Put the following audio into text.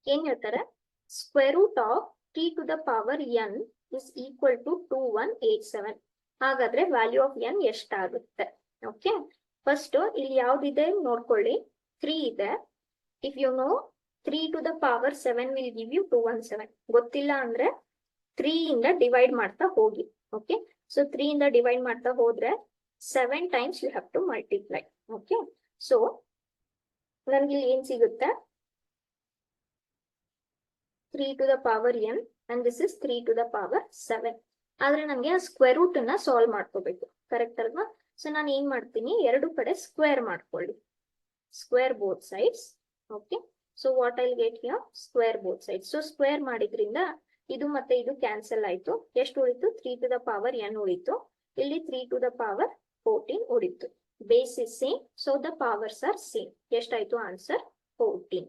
ಏನ್ ಹೇಳ್ತಾರೆ, square root of 3 to the power n is equal to 2187. ಹಾಗಾದ್ರೆ value of n ಎಷ್ಟಾಗುತ್ತೆ? Okay, first ಇಲ್ಲಿ ಯಾವ್ದಿದೆ ನೋಡ್ಕೊಳ್ಳಿ. 3 ಇದೆ. If you know 3 to the power 7 will give you 217. ಗೊತ್ತಿಲ್ಲ ಅಂದ್ರೆ 3 ಇಂದ ಡಿವೈಡ್ ಮಾಡ್ತಾ ಹೋಗಿ. ಓಕೆ, ಸೊ 3 ಇಂದ ಡಿವೈಡ್ ಮಾಡ್ತಾ ಹೋದ್ರೆ 7 times you have to multiply. Okay, so ನನ್ಗೆ ಏನ್ ಸಿಗುತ್ತೆ, 3 to the power n and this is 3 to the power 7. ಆದ್ರೆ ನಂಗೆ ಸ್ಕ್ವೇರ್ ರೂಟ್ ಅನ್ನ ಸಾಲ್ವ್ ಮಾಡ್ಕೋಬೇಕು, ಕರೆಕ್ಟ್ ಅಲ್ವಾ? ಸೊ ನಾನು ಏನ್ ಮಾಡ್ತೀನಿ, ಎರಡು ಕಡೆ ಸ್ಕ್ವೇರ್ ಮಾಡ್ಕೊಳ್ಳಿ, square both sides. Okay, so what I'll get here, square both sides. So square ಮಾಡಿದ್ರಿಂದ ಇದು ಮತ್ತೆ ಇದು ಕ್ಯಾನ್ಸಲ್ ಆಯ್ತು. ಎಷ್ಟು ಉಳಿತು, 3 to the power n ಉಳಿತು. ಇಲ್ಲಿ 3 to the power 14 ಉಳಿತು. Base is same, so the powers are same. ಎಷ್ಟಾಯ್ತು ಆನ್ಸರ್, 14.